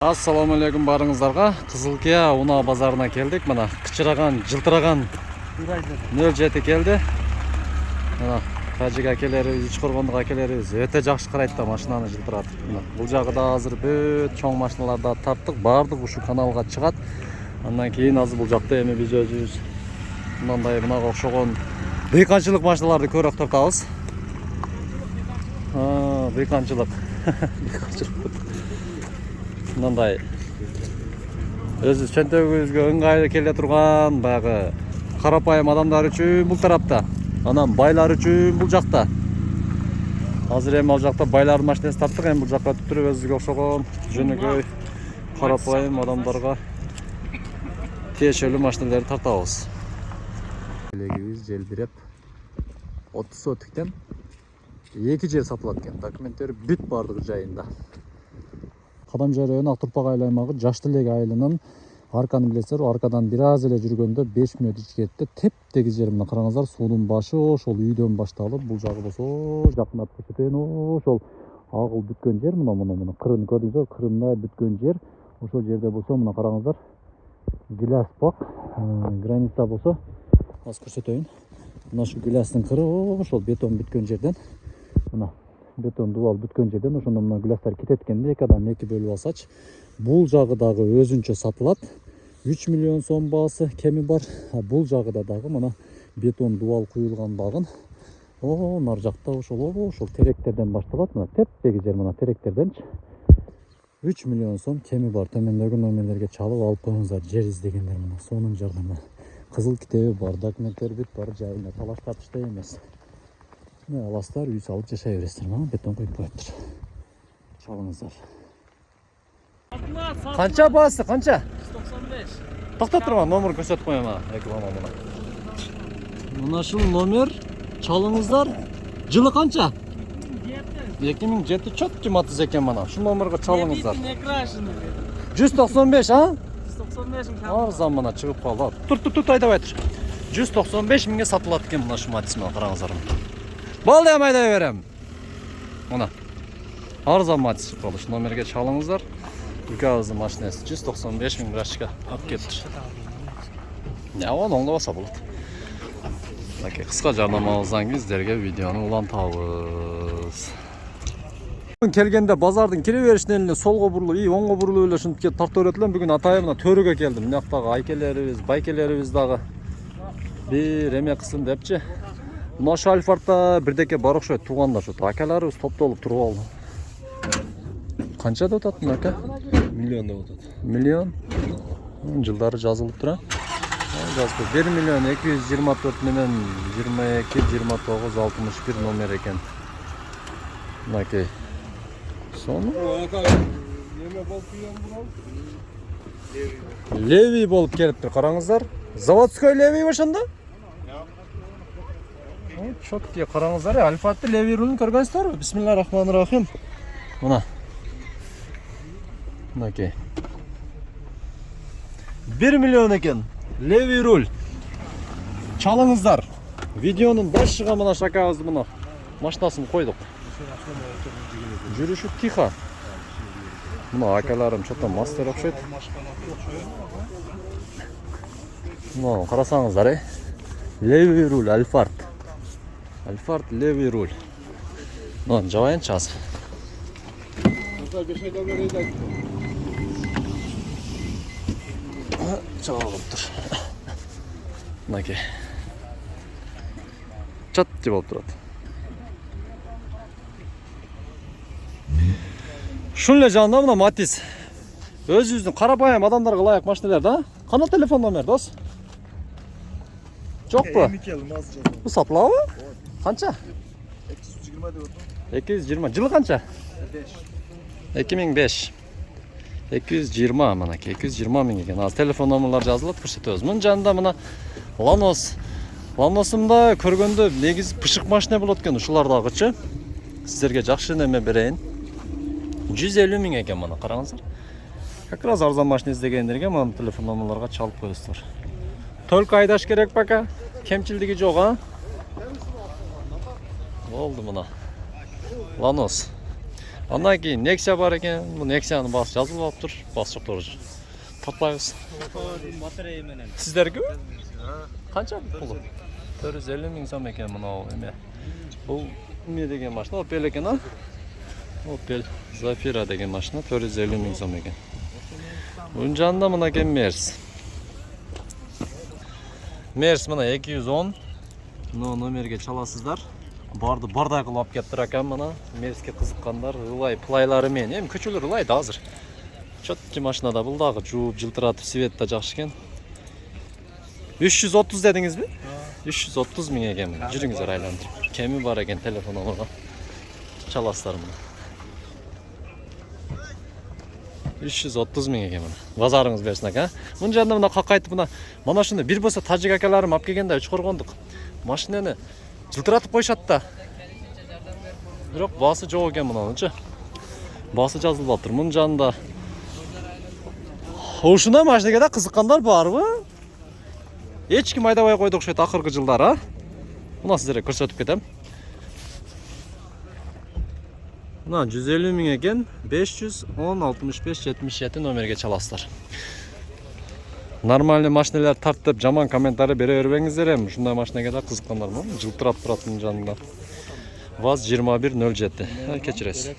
Assalamu alaikum барыңыздарға. Қызылкия Уна базарына келдік. Мына кычыраған, жылтыраған 07 келді. Мына тажик акелерибиз, Ичкоргондук акелерибиз өтө жакшы карайт да машинаны жылтыратып. Бул жагы да азыр бүт чоң машиналарда тарттык, баардык ушу каналга чыгат. Андан кийин азыр бул жакта эми биз өзүбүз мындай мынага окшогон дыйканчылык машиналарды көрөк тартабыз. Дыйканчылык. Мындай өзү чөнтөгүбүзгө ыңгайлуу келе турган баягы карапайым адамдар үчүн бул тарапта, анан байлар үчүн бул жакта. Азыр эми ал жакта байлардын машинасын тарттык, эми бул жакка туруп өзүбүзгө окшогон жөнөкөй карапайым адамдарга тиешелүү машиналарды тартабыз. Элегибиз желбиреп 30 сотиктен 2 жер сатылат экен. Документтери бүт бардыгы жайында. Кадамжай району Актурпак айыл аймагы Жаштылек айылынын арканы билесиздер, аркадан бир аз эле жүргөндө 5 мүнөт ичкерде теп-тегиз жер мына караңыздар, суунун башы ошол үйдөн башталып, бул жагы болсо жакындап кеткен ошол агыл бүткөн жер, мына кырын көрдүңүздөр, кырындай бүткөн жер. Ошол жерде болсо мына караңыздар, гиляс бак, граница болсо аз көрсөтөйүн. Мына шу гилястын кыры ошол бетон бүткөн жерден, мына бетон дубал бүткөн жерден ошондо мына гилястар кететкенде эки адам эки бөлүп алсач, бул жагы дагы өзүнчө сатылат. 3 миллион сом баасы кеми бар. Бул жагыда дагы мына бетон дубал куюлган багын. Нар жакта ошол теректерден башталат. Мына теп-тегиз жер, мына теректерден 3 миллион сом кеми бар. Төмөндөгү номерлерге чалып алып коюңуздар, жер издегендер мына сонун жардамы. Кызыл китеби бар, документтер бүт бар жайында, талаш тартышта эмес. Аластар үй салып жашай бересиздер. Мына бетон коюп коюптур. Чалыңыздар. Канча баасы, канча? 195. Токтоп турган номер көрсөтүп коём экрана мына. Мына ушул номер чалыңыздар. Жылы канча? 2007 чөт жуматыз экен мына. Ушул номерге чалыңыздар. 195, а? 195 Арзан мына чыгып калды. Тур айдабай тур. 195 миңге сатылат экен мына ушул матис мына караңыздар. Балды айдай берем. Мына. Арзан матис чыгып калды. Ушул номерге чалыңыздар. Үкөбүздүн машинасы 195 миң грашка алып келиптир. Оны оңдобаса болот. Мынакей кыска жарнамабыздан кийин сиздерге видеону улантабыз. Келгенде базардын кире беришинен эле солго бурулуп, оңго бурулуп эле ушинтип кетип тартып берет элем. Бүгүн атайын мына төрүгө келдим. Мына жактагы айкелерибиз, байкелерибиз дагы бир эме кылсын депчи. Мына ошол Альфардта бирдеке бар окшойт, туугандар ошо акаларыбыз топтолуп туруп алды. Канча деп атат мына? Миллион деп атат. Миллион? Жылдары жазылып тура. Жазып 1 миллион 224 менен 22 29 61 номер экен. Мынакей. Сону? Леви болуп келиптир, караңыздар. Заводской Леви ошондо? Чоткий караңыздар, Альфатты Леви рулун көргөнсүздарбы? Бисмиллахиррахманиррахим. Мына. Мынакей. 1 миллион экен. Леви руль. Чалыңыздар. Видеонун башыга мына шакабызды мына машинасын койдук. Жүрүшү тихо. Мына акаларым чото мастер окшойт. Мына карасаңыздар, Леви руль Альфард. Альфард Леви руль. Мына жабайынчы азыр. Чалып тур. Мынакей. Чат деп болуп турат. Ушул эле жанында мына Матис. Өзүбүздүн карапайым адамдарга ылайык машиналар да. Кана телефон номер дос? Жокпу? Бул сатылабы? Канча? 220 деп атат. 220. Жылы канча? 2005. 220 мынакей 220 миң экен. Азыр телефон номерлар жазылат, көрсөтөбүз. Мунун жанында мына Ланос. Ланосумда көргөндө негизи пышык машина болот экен, ушулар дагычы. Сиздерге жакшы неме берейин. 150 миң экен мына караңыздар. Как раз арзан машина издегендерге мына телефон номерларга чалып коесуздар. Только айдаш керек пока. Кемчилдиги жок, а? Болду мына. Ланос. Андан кейін Nexia бар екен. Бұл Nexia'ның басы жазылып алып тұр. Басы жоқ тоже. Таппайбыз. Батарея менен. Сіздерге? Қанша пұлы? 450 мың сом екен мынау эме. Бұл не деген машина? Opel екен, а? Opel Zafira деген машина 450 мың сом екен. Бұның жанында мына екен Mercedes. Mercedes мына 210. Мына номерге чаласыздар. Барды бардай қылып алып келіп тұр екен мына. Mercedesке қызыққандар ылай плайларымен. Эми көчөлөр ылайды азыр. Чөтчү машинада бұл дағы жууп жылтыратып свет та жакшы екен. 330 дедіңіз бе? 330 мың екен. Жүріңіздер айландырып. Кеми бар екен телефон алуға. Чаластар мына. 330 мың екен мына. Базарыңыз берсін ака. Мұн жанында мына қақайтып мына шыны бір болса тажик акаларым алып келгенде үч коргондук. Машинаны жылтыратып койшат да. Бирок басы жок екен мынанычы. Басы жазылып атыр. Мұн жанында ушуна машинеге да кызыккандар барбы? Эч ким айдабай койду окшойт акыркы жылдар, а? Мына сиздерге көрсөтүп кетем. Мына 150 мың екен, 510 65 77 номерге чаласыздар. Нормальный машинелер тартып, жаман комментарий бере бербеңиздер эми. Ушундай машинеге да кызыккандар мына жылтырап туратын жанында. ВАЗ 2107. Кечиресиз.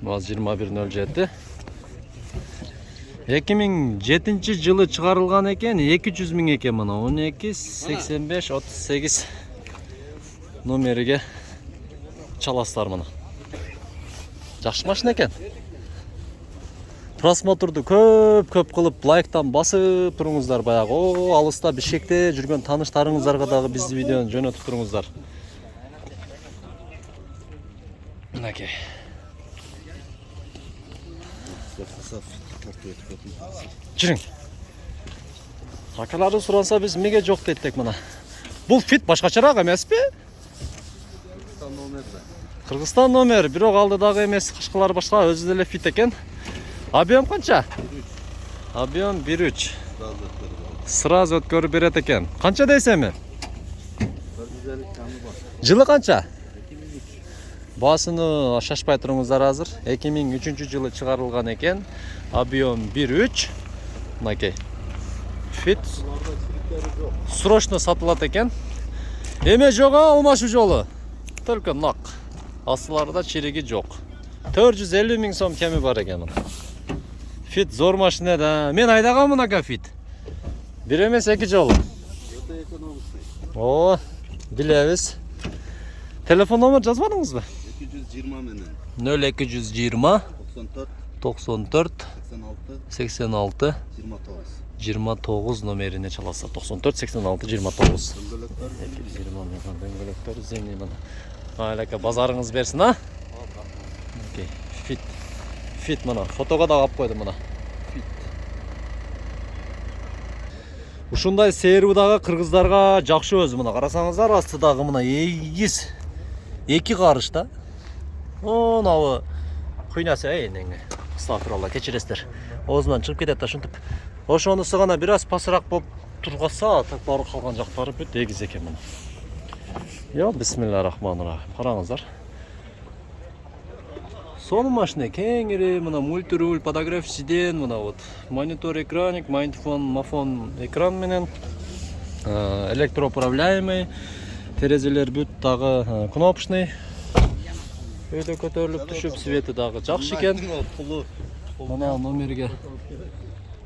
ВАЗ 2107. 2007 жылы чыгарылган экен, 200 мың екен мына 12 85 38 номериге чаласыздар мына. Жакшы машина экен. Просмотрду көп кылып лайктан басып туруңуздар баягы. О, алыста Бишкекте жүргөн тааныштарыңыздарга дагы биздин видеону жөнөтүп туруңуздар. Мынакей. Жүрүң. Акаларды суранса биз эмнеге жок деттик мына. Бул фит башкачараак эмеспи? Кыргызстан номер, бирок алдыдагы эмес, кашкалар башка, өзү деле фит экен. Объем канча? Объем 1.3. Сразу өткөрүп берет экен. Канча дейсеми? 150 камы бар. Жылы канча? Басыны шашпай туруңуздар азыр. 2003 жылы чыгарылган экен. Объем 1.3. Мынакей. Фит. Срочно сатылат экен. Эме жок, алмашу жолу. Только нак. Астыларда чириги жок. 450 мың сом кеми бар экен. Фит зор машина да. Мен айдагам мынака фит. Бир эмес 2 жолу. О, билебиз. Телефон номер жазбадыңызбы? 220 менен. 0220 94 94 86 86 29 номерине чаласа. 94 86 29. Дөңгөлөктөр зеңи мына. Айляка базарыңыз берсин, а? Окей. Фит мына. Фотого да алып койдум мына. Фит. Ушундай сербудагы кыргыздарга жакшы өзү мына. Карасаңыздар астыдагы мына эгиз. 2 карыш да. Набы куйнасы эйнең. Астагфирулла, кечиресиздер. Оозуман чыгып кетет да ушинтип. Ошонусу гана бир аз пасыраак болуп тургаса, так баары калган жактары бүт эгиз экен мына. Yo, bismillahirrahmanirrahim. Караңыздар. Сонун машина кеңири, мына мультируль, подогрев сиден, мына вот монитор экраник, майнфон, мафон экран менен, электроуправляемый, терезелер бүт дагы кнопочный. Өйдө көтөрүлүп түшүп, свети дагы жакшы экен. Мына номерге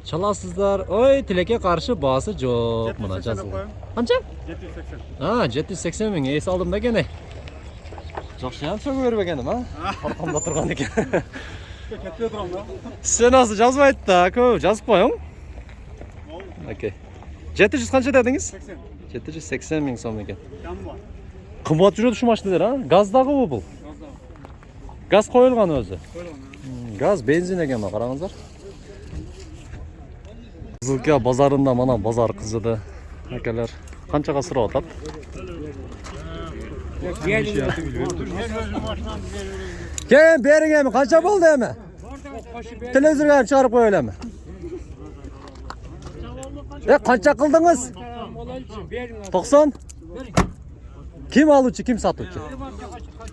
чаласыздар. Ой, тилекке каршы баасы жок, мына жазылган. Канча? 780. 780 мың. Эс алдым да кене. Жакшы ям сөгө бербегеним, а? Аркамда турган экен. Кетпей турам да. Сен азы жазбайт да, көп жазып коюң. Окей. 700 канча дедиңиз? 80. 780 мың сом экен. Кымбат жүрөт ушу машиналар, а? Газдагы бул? Газ коюлган өзү. Газ, бензин экен, караңыздар. Кызылка базарында мана базар кызыды. Акалар канчага сурап атат? Кем бериң эми, канча болду эми? Телевизорго чыгарып коё элеми. Канча кылдыңыз? 90? Ким алуучу, ким сатуучу?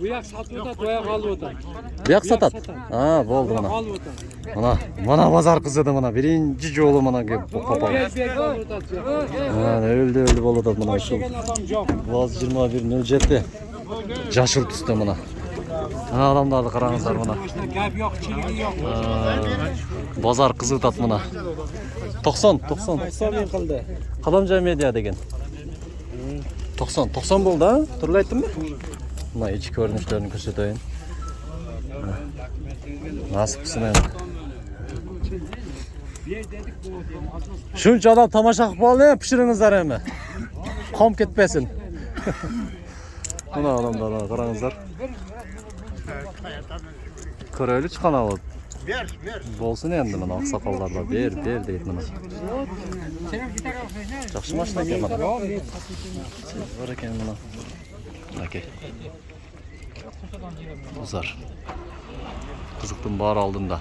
Bu yak satıyor da doya kalıyor da. Buyak satat. Ha, boldu mana. Kalıyor da. Mana bazar kızıdı mana. Birinci jolu mana bu kapalı. Ber kalıyor da. Ha, öldü boladı mana şu. Gelen adam yok. Vaz 21.07. Jaşıl түсті mana. Ha, adamlardı qarаңыздар mana. Gap yok, çiligi yok. Bazar kızıtat mana. 90. Hesabın kıldı. Qadamjoy media degan. 90 bo'ldi, ha? Turli aytdimmi? Mana ichki ko'rinishlarini ko'rsatayin. Nasib qilsin endi. Shuncha odam tomosha qilib qoldi, pishiringizlar endi. Qom ketmasin. Mana odamlar, qarangizlar. Ko'raylik chiqanavi. Bo'lsin endi mana oqsoqollarga ber deydi mana. Yaxshi mashina ekan mana. Bor ekan mana. Okey. Uzar. Qiziqdim bor oldinda.